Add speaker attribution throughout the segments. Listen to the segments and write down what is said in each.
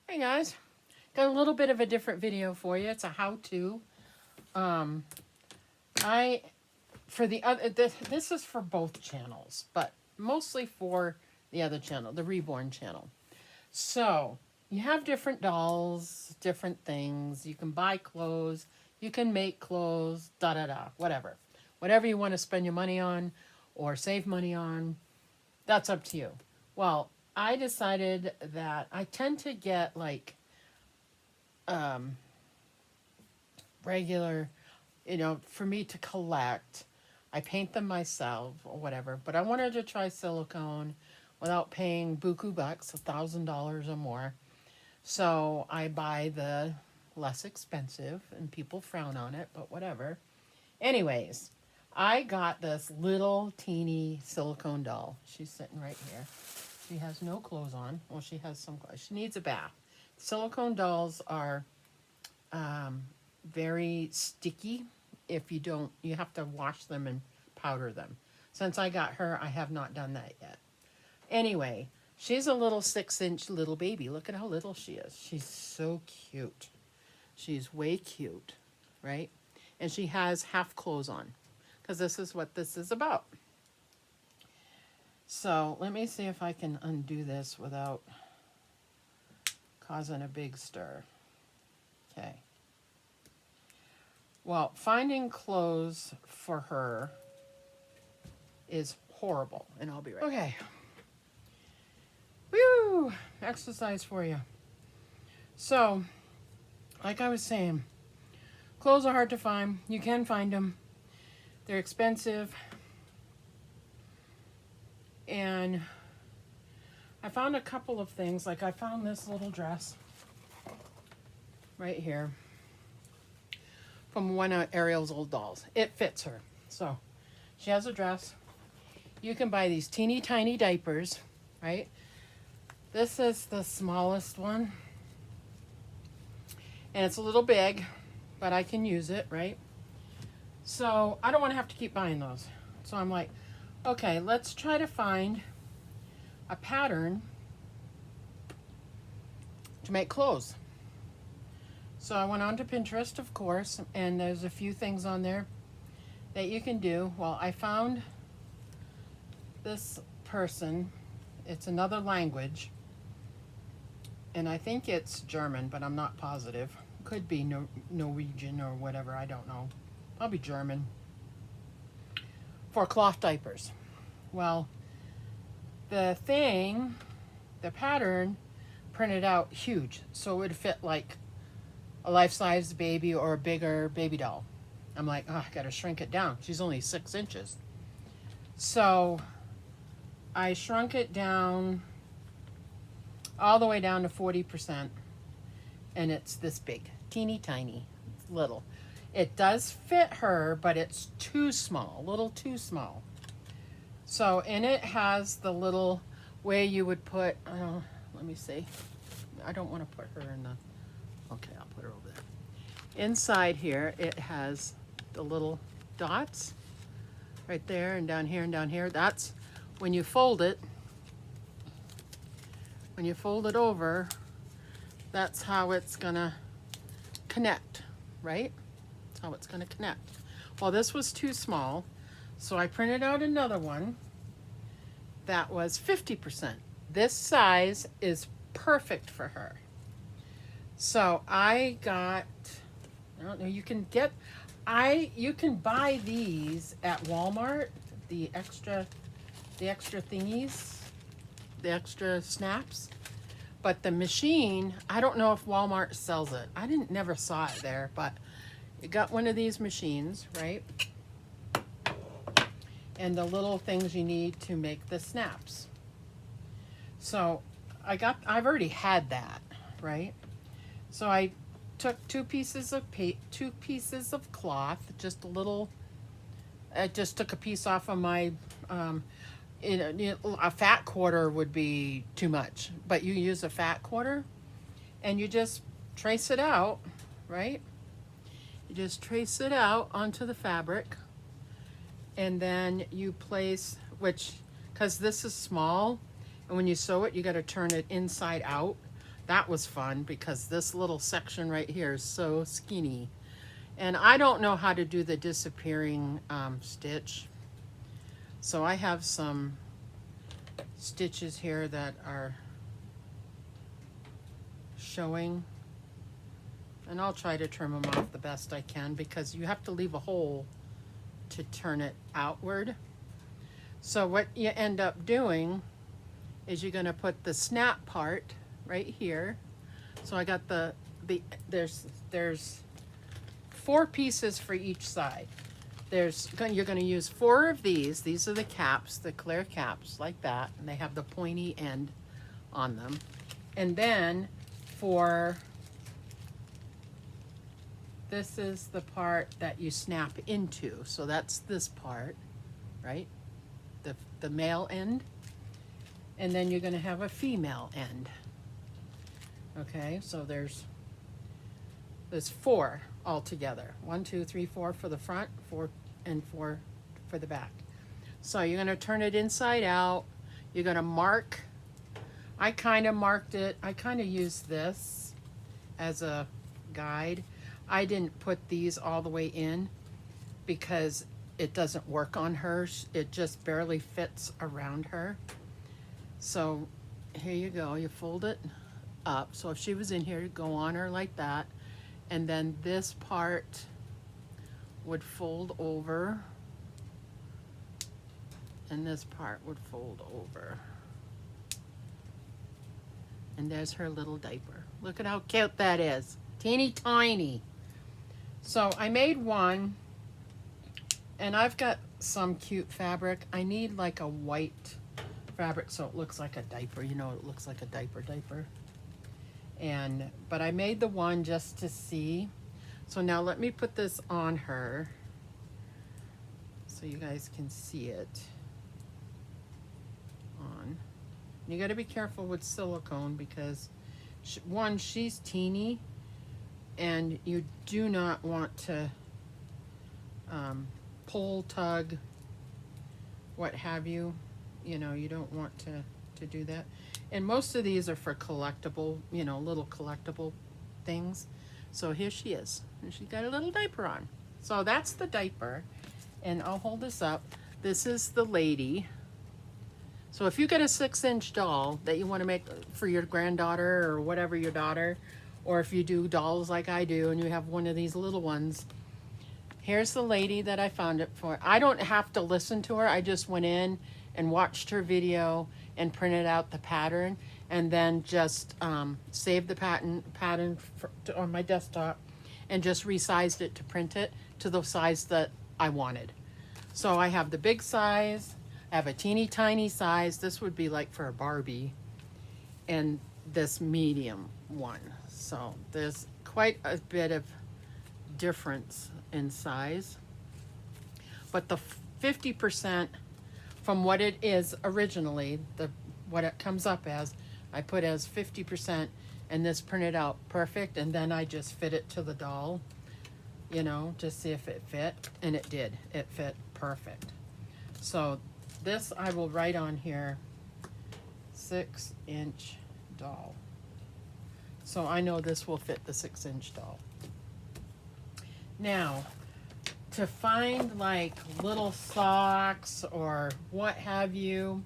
Speaker 1: Hey guys, got a little bit of a different video for you. It's a how-to. I for the other this is for both channels, but mostly for the other channel, the Reborn channel. So you have different dolls, different things. You can buy clothes, you can make clothes, whatever you want to spend your money on or save money on. That's up to you. Well, I decided that I tend to get like regular, for me to collect. I paint them myself or whatever, but I wanted to try silicone without paying buku bucks, $1,000 or more. So I buy the less expensive, and people frown on it, but whatever. Anyways, I got this little teeny silicone doll. She's sitting right here. She has no clothes on. Well, she has some clothes. She needs a bath. Silicone dolls are very sticky. If you don't, you have to wash them and powder them. Since I got her, I have not done that yet. Anyway, she's a little 6-inch little baby. Look at how little she is. She's so cute. She's way cute, right? And she has half clothes on, because this is what this is about. So let me see if I can undo this without causing a big stir. Okay. Well, finding clothes for her is horrible, and I'll be right back. Okay. Woo! Exercise for you. So, like I was saying, clothes are hard to find. You can find them. They're expensive. And I found a couple of things. Like I found this little dress right here from one of Ariel's old dolls. It fits her. So she has a dress. You can buy these teeny tiny diapers, right? This is the smallest one. And it's a little big, but I can use it, right? So I don't want to have to keep buying those. So I'm like, okay, let's try to find a pattern to make clothes. So I went on to Pinterest, of course, and there's a few things on there that you can do. Well, I found this person. It's another language, and I think it's German, but I'm not positive. Could be Norwegian or whatever, I don't know. Probably German. For cloth diapers. Well, the pattern printed out huge, so it would fit like a life-size baby or a bigger baby doll. I'm like, oh, I gotta shrink it down. She's only 6 inches. So I shrunk it down all the way down to 40%, and it's this big, teeny tiny, little. It does fit her, but it's too small, a little too small. So, and it has the little way you would put, let me see. I don't want to put her in the, okay, I'll put her over there. Inside here, it has the little dots right there and down here and down here. That's when you fold it. When you fold it over, that's how it's gonna connect, right? That's how it's gonna connect. Well, this was too small, so I printed out another one that was 50%. This size is perfect for her. So I got, I don't know, you can buy these at Walmart, the extra thingies, the extra snaps. But the machine, I don't know if Walmart sells it. I never saw it there, but you got one of these machines, right? And the little things you need to make the snaps. So I've already had that, right? So I took two pieces of cloth, just a little. I just took a piece off of my. A fat quarter would be too much, but you use a fat quarter, and you just trace it out, right? You just trace it out onto the fabric, and then you place, because this is small, and when you sew it, you got to turn it inside out That was fun because this little section right here is so skinny. And I don't know how to do the disappearing stitch. So I have some stitches here that are showing. And I'll try to trim them off the best I can because you have to leave a hole to turn it outward. So what you end up doing is you're going to put the snap part right here. So I got there's 4 pieces for each side. You're going to use 4 of these. These are the caps, the clear caps like that, and they have the pointy end on them. And then this is the part that you snap into. So that's this part, right? The male end. And then you're going to have a female end. Okay, so there's 4 altogether. 1, 2, 3, 4 for the front, 4 and 4 for the back. So you're going to turn it inside out. You're going to mark. I kind of marked it. I kind of used this as a guide. I didn't put these all the way in because it doesn't work on her. It just barely fits around her. So here you go. You fold it up. So if she was in here, go on her like that. And then this part would fold over. And this part would fold over. And there's her little diaper. Look at how cute that is. Teeny tiny. So I made one. And I've got some cute fabric. I need like a white fabric so it looks like a diaper. You know, it looks like a diaper. But I made the one just to see. So now let me put this on her so you guys can see it on. You got to be careful with silicone because she's teeny and you do not want to pull, tug, what have you. You know, you don't want to do that. And most of these are for collectible, you know, little collectible things. So here she is. And she's got a little diaper on. So that's the diaper. And I'll hold this up. This is the lady. So if you get a 6-inch doll that you want to make for your granddaughter or whatever your daughter, or if you do dolls like I do and you have one of these little ones, here's the lady that I found it for. I don't have to listen to her. I just went in and watched her video and printed out the pattern and then just saved the pattern on my desktop and just resized it to print it to the size that I wanted. So I have the big size, I have a teeny tiny size. This would be like for a Barbie, and this medium one. So there's quite a bit of difference in size. But the 50% from what it is originally, what it comes up as, I put as 50%, and this printed out perfect, and then I just fit it to the doll, you know, to see if it fit, and it did. It fit perfect. So this I will write on here, 6-inch doll. So I know this will fit the 6-inch doll. Now, to find like little socks or what have you,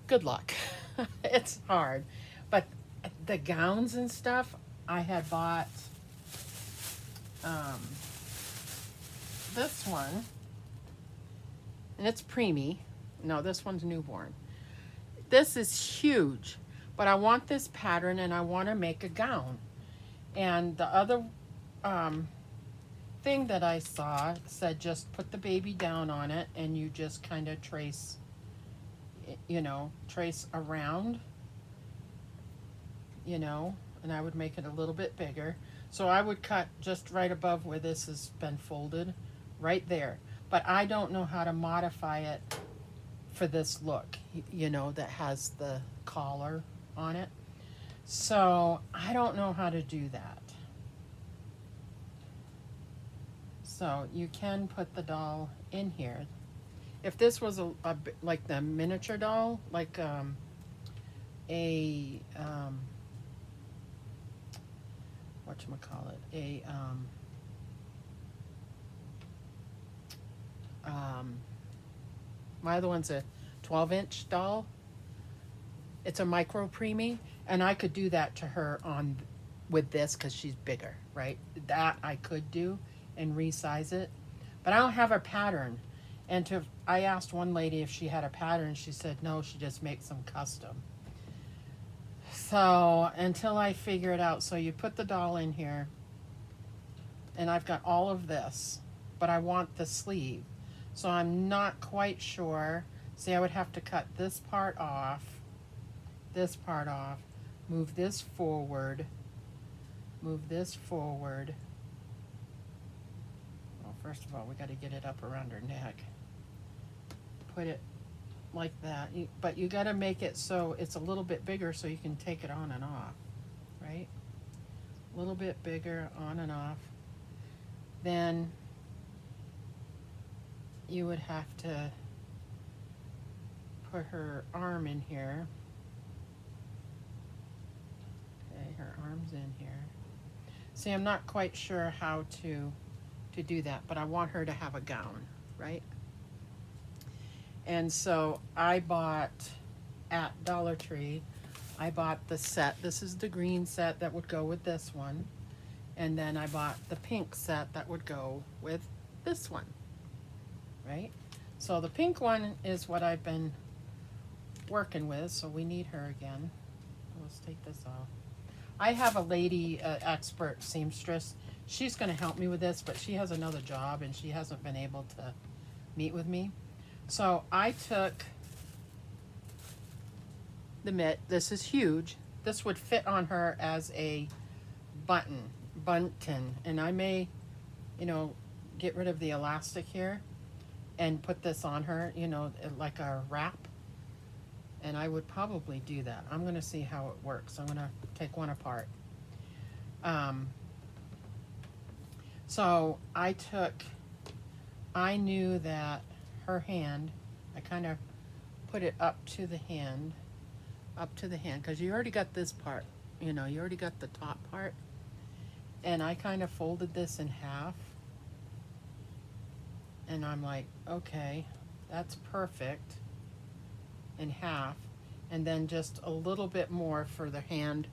Speaker 1: good luck. It's hard. But the gowns and stuff, I had bought this one, and it's preemie. No, this one's newborn. This is huge, but I want this pattern and I want to make a gown. And the other thing that I saw said just put the baby down on it and you just kind of trace, you know, trace around, you know, and I would make it a little bit bigger. So I would cut just right above where this has been folded, right there. But I don't know how to modify it for this look, you know, that has the collar on it. So I don't know how to do that. So you can put the doll in here. If this was like the miniature doll, like a whatchamacallit, my other one's a 12-inch doll. It's a micro preemie, and I could do that to her on with this because she's bigger, right? That I could do and resize it, but I don't have a pattern. And I asked one lady if she had a pattern. She said no, she just makes them custom. So until I figure it out, so you put the doll in here, and I've got all of this, but I want the sleeve. So I'm not quite sure. See, I would have to cut this part off, move this forward, move this forward. Well, first of all, we got to get it up around her neck. Put it like that, but you got to make it so it's a little bit bigger so you can take it on and off, right? A little bit bigger, on and off. Then you would have to put her arm in here. Okay, her arm's in here. See, I'm not quite sure how to do that, but I want her to have a gown, right? And so I bought at Dollar Tree, I bought the set. This is the green set that would go with this one. And then I bought the pink set that would go with this one, right? So the pink one is what I've been working with, so we need her again. Let's take this off. I have a lady, expert seamstress. She's going to help me with this, but she has another job and she hasn't been able to meet with me. So I took the mitt. This is huge. This would fit on her as a bunting, and I may, get rid of the elastic here and put this on her, like a wrap. And I would probably do that. I'm going to see how it works. I'm going to take one apart. So I knew that her hand, I kind of put it up to the hand, because you already got this part, you already got the top part. And I kind of folded this in half. And I'm like, okay, that's perfect. In half. And then just a little bit more for the hand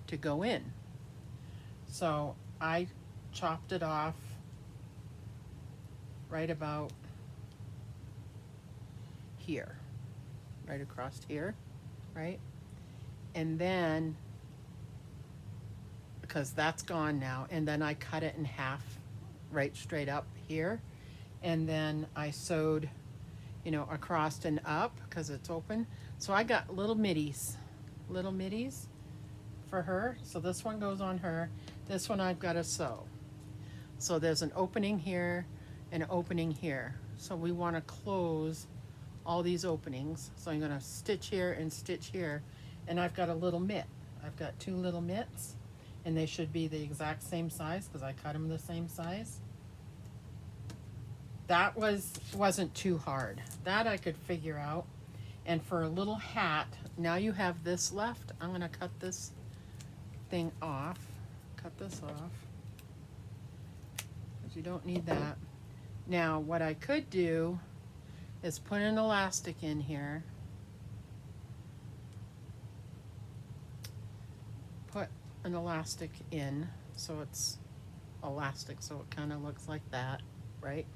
Speaker 1: to go in. So I chopped it off right about here. Right across here, right? And then, because that's gone now, and then I cut it in half right straight up here. And then I sewed, across and up because it's open. So I got little middies for her. So this one goes on her. This one I've got to sew. So there's an opening here and an opening here. So we want to close all these openings. So I'm going to stitch here and stitch here. And I've got a little mitt. I've got 2 little mitts. And they should be the exact same size because I cut them the same size. That wasn't too hard. That I could figure out. And for a little hat, now you have this left. I'm going to cut this thing off. Cut this off. Because you don't need that. Now, what I could do is put an elastic in here. Put an elastic in so it's elastic, so it kind of looks like that, right?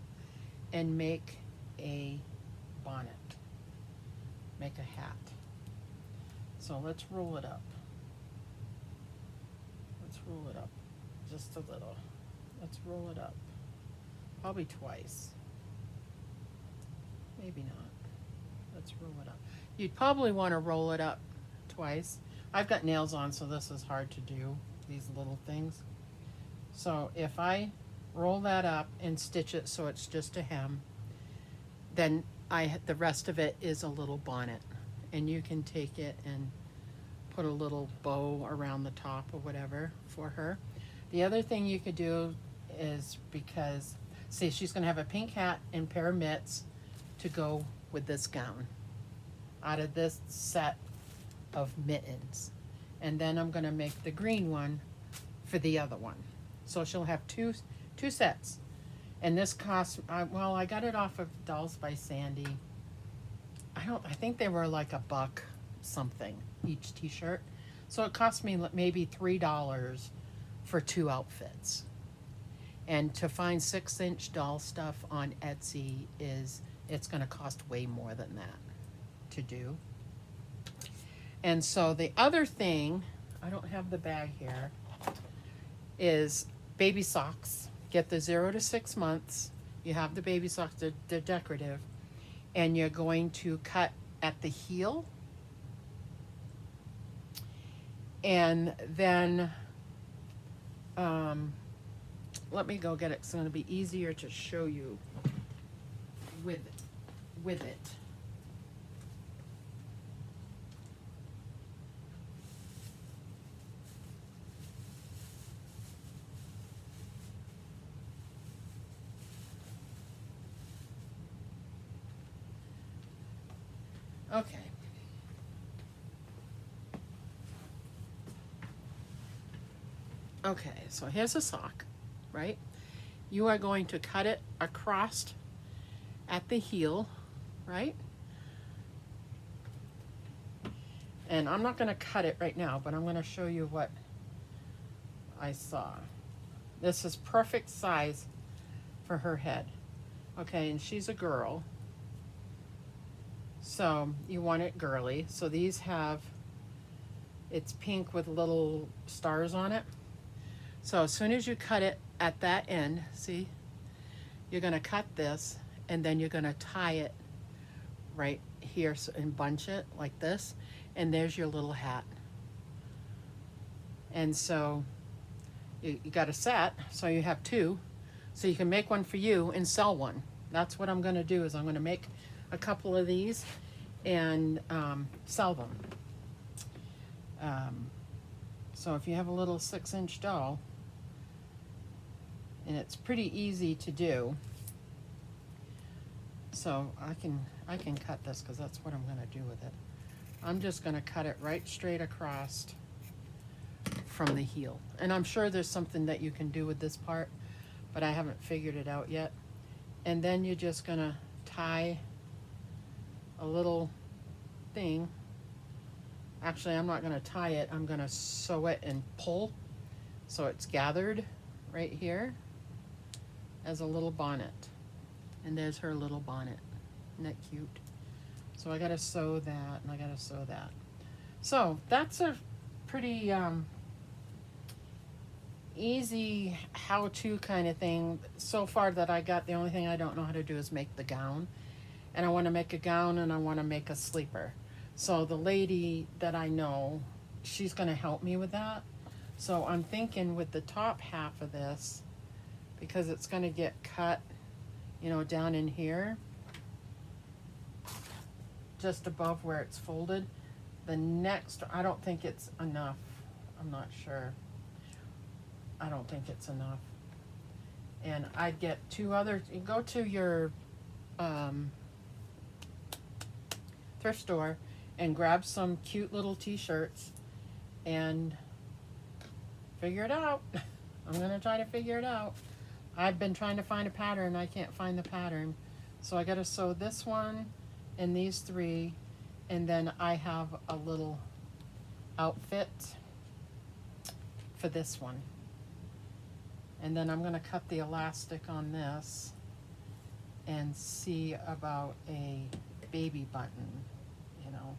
Speaker 1: And make a bonnet, make a hat. So let's roll it up. Let's roll it up just a little. Let's roll it up, probably twice, maybe not. Let's roll it up. You'd probably want to roll it up twice. I've got nails on, so this is hard to do, these little things. So if I roll that up and stitch it so it's just a hem, then the rest of it is a little bonnet. And you can take it and put a little bow around the top or whatever for her. The other thing you could do is, because, see, she's going to have a pink hat and pair of mitts to go with this gown. Out of this set, of mittens. And then I'm going to make the green one for the other one. So she'll have two sets. And this cost, well, I got it off of Dolls by Sandy. I think they were like $1 something each t-shirt. So it cost me maybe $3 for 2 outfits. And to find 6-inch doll stuff on Etsy it's going to cost way more than that to do. And so the other thing, I don't have the bag here, is baby socks. Get the 0 to 6 months. You have the baby socks, they're decorative. And you're going to cut at the heel. And then, let me go get it. It's going to be easier to show you with it. Okay. Okay, so here's a sock, right? You are going to cut it across at the heel, right? And I'm not going to cut it right now, but I'm going to show you what I saw. This is perfect size for her head. Okay, and she's a girl. So you want it girly. So these have, it's pink with little stars on it. So as soon as you cut it at that end, see, you're going to cut this and then you're going to tie it right here and bunch it like this. And there's your little hat. And so you got a set, so you have 2. So you can make one for you and sell one. That's what I'm going to do, is I'm going to make a couple of these and sell them. So if you have a little 6-inch doll, and it's pretty easy to do. So I can cut this because that's what I'm going to do with it. I'm just going to cut it right straight across from the heel. And I'm sure there's something that you can do with this part, but I haven't figured it out yet. And then you're just going to tie a little thing. Actually, I'm not going to tie it. I'm going to sew it and pull so it's gathered right here as a little bonnet. And there's her little bonnet. Isn't that cute? So I got to sew that, and I got to sew that. So that's a pretty easy how-to kind of thing so far that I got. The only thing I don't know how to do is make the gown. And I want to make a gown, and I want to make a sleeper. So the lady that I know, she's going to help me with that. So I'm thinking with the top half of this, because it's going to get cut, you know, down in here, just above where it's folded. The next, I don't think it's enough. I'm not sure. I don't think it's enough. And I'd get 2 other, you go to your thrift store and grab some cute little t-shirts and figure it out. I'm going to try to figure it out. I've been trying to find a pattern. I can't find the pattern. So I got to sew this one and these 3, and then I have a little outfit for this one. And then I'm going to cut the elastic on this and see about a baby button, you know.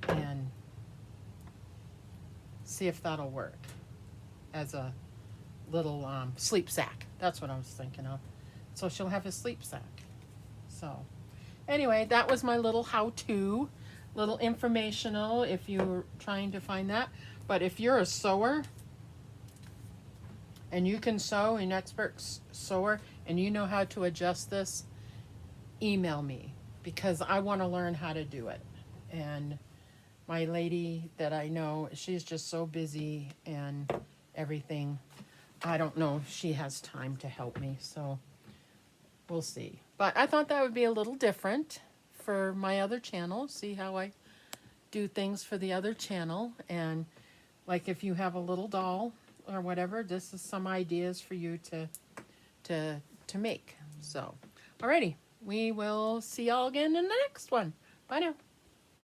Speaker 1: And see if that'll work as a little sleep sack. That's what I was thinking of. So she'll have a sleep sack. So anyway, that was my little how-to, little informational if you're trying to find that. But if you're a sewer and you can sew, an expert sewer, and you know how to adjust this, email me, because I want to learn how to do it. And my lady that I know, she's just so busy and everything. I don't know if she has time to help me, so we'll see. But I thought that would be a little different for my other channel, see how I do things for the other channel. And like if you have a little doll or whatever, this is some ideas for you to make. So, alrighty, we will see y'all again in the next one. Bye now.